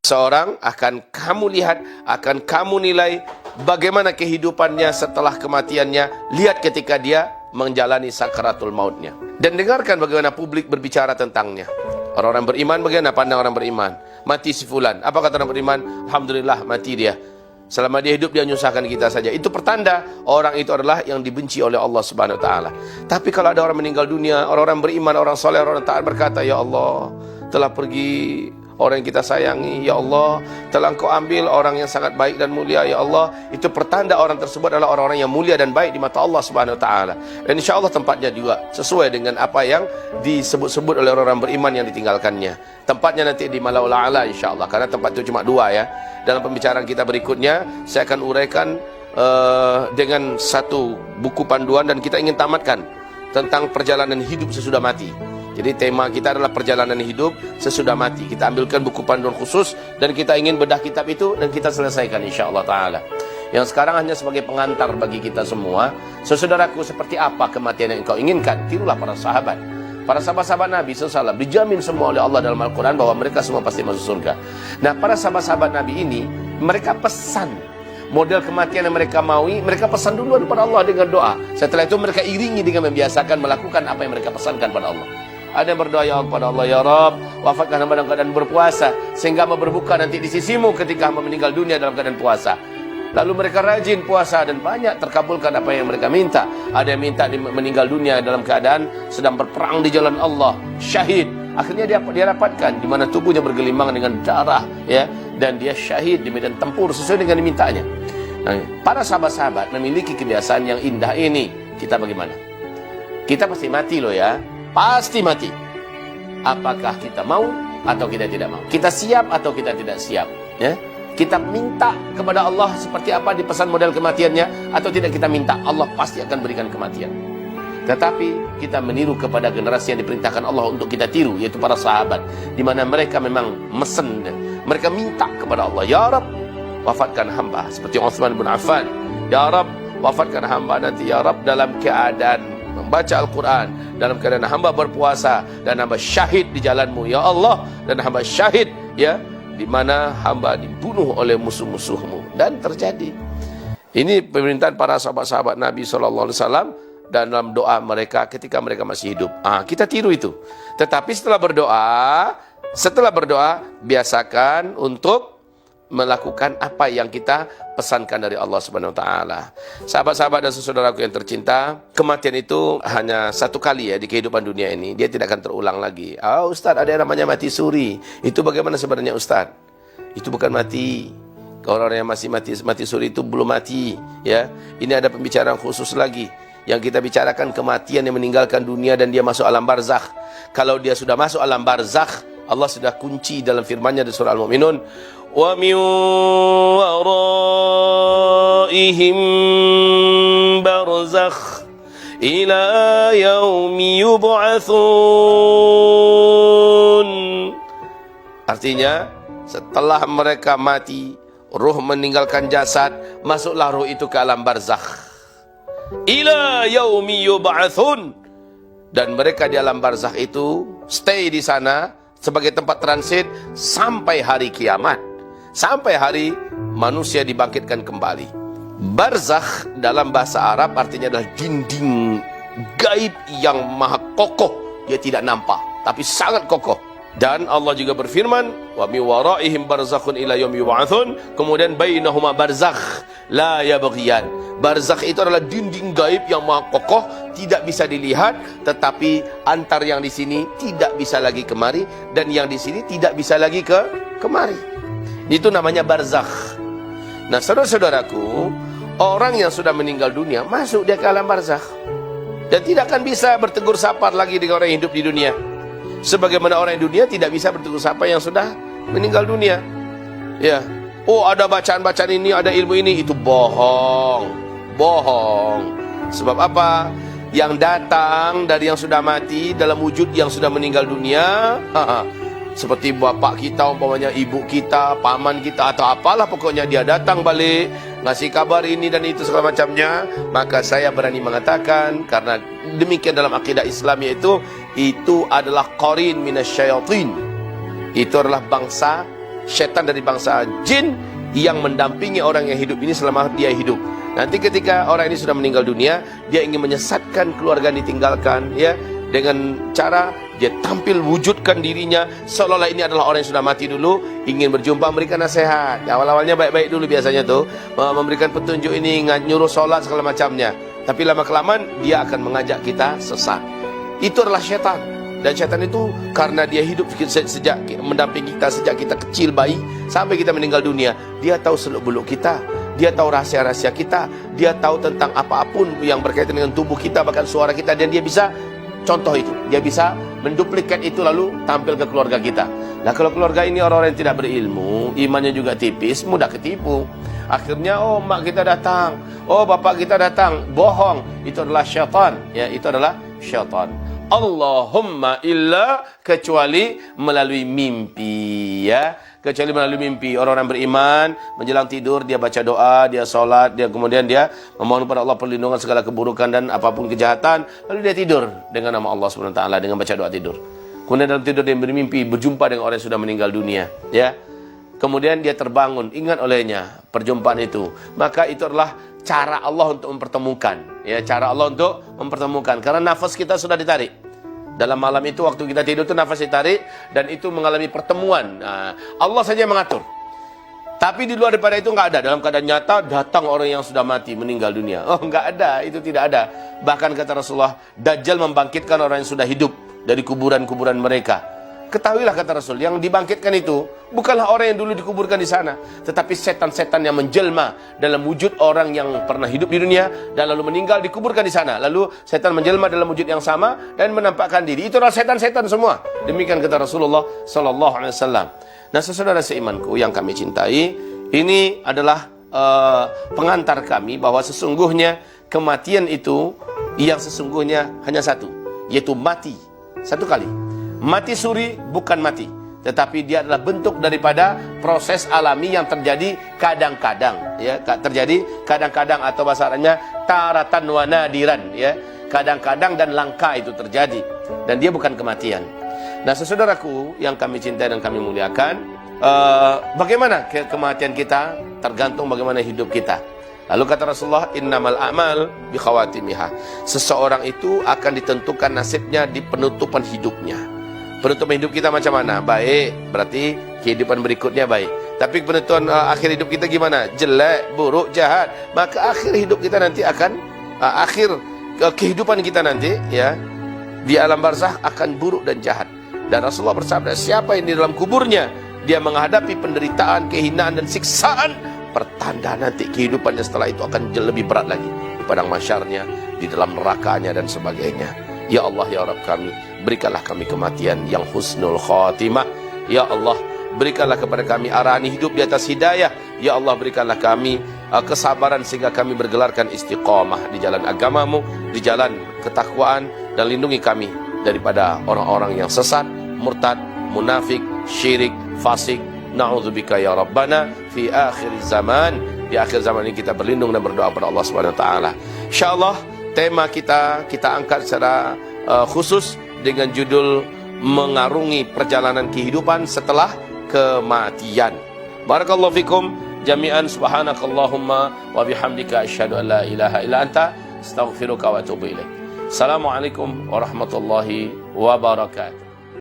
seorang akan kamu lihat, akan kamu nilai bagaimana kehidupannya setelah kematiannya. Lihat ketika dia menjalani sakaratul mautnya. Dan dengarkan bagaimana publik berbicara tentangnya. Orang-orang beriman bagaimana pandang orang beriman. Mati si fulan, apa kata orang beriman? Alhamdulillah mati dia. Selama dia hidup dia menyusahkan kita saja. Itu pertanda orang itu adalah yang dibenci oleh Allah Subhanahu wa taala. Tapi kalau ada orang meninggal dunia, orang-orang beriman, orang soleh, orang taat berkata, ya Allah, telah pergi orang yang kita sayangi, ya Allah, telah Engkau ambil orang yang sangat baik dan mulia, ya Allah. Itu pertanda orang tersebut adalah orang-orang yang mulia dan baik di mata Allah Subhanahu wa taala. Dan insya Allah tempatnya juga sesuai dengan apa yang disebut-sebut oleh orang-orang beriman yang ditinggalkannya. Tempatnya nanti di Malaul A'la insya Allah, karena tempat itu cuma dua ya. Dalam pembicaraan kita berikutnya saya akan uraikan dengan satu buku panduan, dan kita ingin tamatkan tentang perjalanan hidup sesudah mati. Jadi tema kita adalah perjalanan hidup sesudah mati. Kita ambilkan buku panduan khusus dan kita ingin bedah kitab itu dan kita selesaikan insyaAllah ta'ala. Yang sekarang hanya sebagai pengantar bagi kita semua. Saudaraku, seperti apa kematian yang engkau inginkan? Tirulah para sahabat. Para sahabat-sahabat Nabi SAW dijamin semua oleh Allah dalam Al-Quran bahwa mereka semua pasti masuk surga. Nah, para sahabat-sahabat Nabi ini, mereka pesan model kematian yang mereka maui, mereka pesan duluan kepada Allah dengan doa. Setelah itu mereka iringi dengan membiasakan melakukan apa yang mereka pesankan pada Allah. Ada yang berdoa, ya Allah, pada Allah, ya Rabb, wafatkan hamba dalam keadaan berpuasa, sehingga hamba berbuka nanti di sisimu ketika hamba meninggal dunia dalam keadaan puasa. Lalu mereka rajin puasa dan banyak terkabulkan apa yang mereka minta. Ada yang minta meninggal dunia dalam keadaan sedang berperang di jalan Allah, syahid. Akhirnya dia dapatkan, di mana tubuhnya bergelimang dengan darah, ya, dan dia syahid di medan tempur sesuai dengan dimintanya. Nah, para sahabat-sahabat memiliki kebiasaan yang indah ini. Kita bagaimana? Kita pasti mati loh ya. Pasti mati. Apakah kita mau atau kita tidak mau? Kita siap atau kita tidak siap? Ya? Kita minta kepada Allah seperti apa di pesan model kematiannya, atau tidak kita minta? Allah pasti akan berikan kematian. Tetapi kita meniru kepada generasi yang diperintahkan Allah untuk kita tiru, yaitu para sahabat, di mana mereka memang mesen, mereka minta kepada Allah, ya Rabb, wafatkan hamba, seperti Utsman bin Affan, ya Rabb, wafatkan hamba nanti, ya Rabb, dalam keadaan membaca Al-Quran, dalam keadaan hamba berpuasa, dan hamba syahid di jalanmu, ya Allah, dan hamba syahid, ya, di mana hamba dibunuh oleh musuh-musuhmu. Dan terjadi. Ini pemerintahan para sahabat-sahabat Nabi SAW dan dalam doa mereka ketika mereka masih hidup. Kita tiru itu. Tetapi setelah berdoa, biasakan untuk melakukan apa yang kita pesankan dari Allah Subhanahu wa taala. Sahabat-sahabat dan saudaraku yang tercinta, kematian itu hanya satu kali ya di kehidupan dunia ini. Dia tidak akan terulang lagi. Ustaz, ada yang namanya mati suri. Itu bagaimana sebenarnya Ustaz? Itu bukan mati. Orang yang masih mati suri itu belum mati, ya. Ini ada pembicaraan khusus lagi. Yang kita bicarakan kematian yang meninggalkan dunia dan dia masuk alam barzakh. Kalau dia sudah masuk alam barzakh, Allah sudah kunci dalam firman-Nya di surah Al-Mu'minun, wa min waraihim barzakh ila yaumi yub'atsun. Artinya, setelah mereka mati, ruh meninggalkan jasad, masuklah ruh itu ke alam barzakh. Ila yaumi yub'atsun. Dan mereka di alam barzakh itu stay di sana sebagai tempat transit sampai hari kiamat, sampai hari manusia dibangkitkan kembali. Barzakh dalam bahasa Arab artinya adalah dinding gaib yang maha kokoh. Dia tidak nampak, tapi sangat kokoh. Dan Allah juga berfirman, wa mi waraihim barzakhun ila yaumi yub'atsun, kemudian bainahuma barzakh la yabghiyan. Barzakh itu adalah dinding gaib yang maha kokoh, tidak bisa dilihat, tetapi antar yang di sini tidak bisa lagi kemari, dan yang di sini tidak bisa lagi kemari. Itu namanya barzakh. Nah, saudara-saudaraku, orang yang sudah meninggal dunia masuk dia ke alam barzakh dan tidak akan bisa bertegur sapa lagi dengan orang yang hidup di dunia. Sebagaimana orang di dunia tidak bisa bertegur sapa yang sudah meninggal dunia. Ya, ada bacaan-bacaan ini, ada ilmu ini, itu bohong. Sebab apa? Yang datang dari yang sudah mati dalam wujud yang sudah meninggal dunia, seperti bapak kita, umpamanya ibu kita, paman kita, atau apalah pokoknya, dia datang balik ngasih kabar ini dan itu segala macamnya. Maka saya berani mengatakan, karena demikian dalam akidah Islam, yaitu itu adalah qarin minasyayatin. Itu adalah bangsa Syaitan dari bangsa jin yang mendampingi orang yang hidup ini selama dia hidup. Nanti ketika orang ini sudah meninggal dunia, dia ingin menyesatkan keluarga yang ditinggalkan, ya, dengan cara dia tampil wujudkan dirinya seolah-olah ini adalah orang yang sudah mati dulu, ingin berjumpa, memberikan nasihat. Awal-awalnya baik-baik dulu biasanya tuh, memberikan petunjuk ini, nyuruh sholat segala macamnya. Tapi lama-kelamaan dia akan mengajak kita sesat. Itu adalah syaitan. Dan syaitan itu karena dia hidup sejak mendampingi kita sejak kita kecil bayi sampai kita meninggal dunia, dia tahu seluk-beluk kita, dia tahu rahasia-rahasia kita, dia tahu tentang apapun yang berkaitan dengan tubuh kita, bahkan suara kita, dan dia bisa contoh itu, dia bisa menduplikat itu lalu tampil ke keluarga kita. Nah, kalau keluarga ini orang-orang yang tidak berilmu, imannya juga tipis, mudah ketipu. Akhirnya, oh mak kita datang, oh bapak kita datang, bohong. Itu adalah syaitan, ya, itu adalah syaitan. Allahumma illa, kecuali melalui mimpi, ya, kecuali melalui mimpi. Orang-orang beriman menjelang tidur dia baca doa, dia sholat, dia kemudian dia memohon kepada Allah perlindungan segala keburukan dan apapun kejahatan, lalu dia tidur dengan nama Allah Subhanahu wa taala dengan baca doa tidur. Kemudian dalam tidur dia bermimpi berjumpa dengan orang yang sudah meninggal dunia, ya. Kemudian dia terbangun, ingat olehnya perjumpaan itu. Maka itu adalah cara Allah untuk mempertemukan, ya, cara Allah untuk mempertemukan, karena nafas kita sudah ditarik. Dalam malam itu waktu kita tidur itu nafas ditarik dan itu mengalami pertemuan. Nah, Allah saja yang mengatur. Tapi di luar daripada itu nggak ada. Dalam keadaan nyata datang orang yang sudah mati meninggal dunia. Oh, nggak ada, itu tidak ada. Bahkan kata Rasulullah, Dajjal membangkitkan orang yang sudah hidup dari kuburan-kuburan mereka. Ketahuilah kata Rasul, yang dibangkitkan itu bukanlah orang yang dulu dikuburkan di sana, tetapi setan-setan yang menjelma dalam wujud orang yang pernah hidup di dunia dan lalu meninggal dikuburkan di sana. Lalu setan menjelma dalam wujud yang sama dan menampakkan diri. Itu adalah setan-setan semua. Demikian kata Rasulullah sallallahu alaihi wasallam. Nah, saudara seimanku yang kami cintai, ini adalah pengantar kami bahwa sesungguhnya kematian itu yang sesungguhnya hanya satu, yaitu mati satu kali. Mati suri bukan mati, tetapi dia adalah bentuk daripada proses alami yang terjadi kadang-kadang, ya, terjadi kadang-kadang, atau bahasa Arabnya taratan wa nadiran, ya, kadang-kadang dan langka itu terjadi, dan dia bukan kematian. Nah, saudaraku yang kami cintai dan kami muliakan, bagaimana kematian kita tergantung bagaimana hidup kita. Lalu kata Rasulullah, innamal a'mal bi khawatimiha. Seseorang itu akan ditentukan nasibnya di penutupan hidupnya. Penutupan hidup kita macam mana? Baik, berarti kehidupan berikutnya baik. Tapi penutupan akhir hidup kita gimana? Jelek, buruk, jahat. Maka akhir hidup kita nanti akan akhir kehidupan kita nanti, ya, di alam barzakh akan buruk dan jahat. Dan Rasulullah bersabda, siapa yang di dalam kuburnya dia menghadapi penderitaan, kehinaan dan siksaan, pertanda nanti kehidupannya setelah itu akan lebih berat lagi di padang mahsyarnya, di dalam nerakanya dan sebagainya. Ya Allah, ya Rabb kami, berikanlah kami kematian yang husnul khatimah. Ya Allah, berikanlah kepada kami arahan hidup di atas hidayah. Ya Allah, berikanlah kami kesabaran sehingga kami bergelarkan istiqamah di jalan agamamu, di jalan ketakwaan, dan lindungi kami daripada orang-orang yang sesat, murtad, munafik, syirik, fasik. Na'udzubika ya Rabbana fi akhir zaman. Di akhir zaman ini kita berlindung dan berdoa kepada Allah Subhanahu wa taala. Insyaallah tema kita angkat secara khusus dengan judul mengarungi perjalanan kehidupan setelah kematian. Barakallahu fikum jami'an, subhanakallahumma wa bihamdika asyhadu an la ilaha illa anta astaghfiruka wa atubu ilaik. Assalamualaikum warahmatullahi wabarakatuh.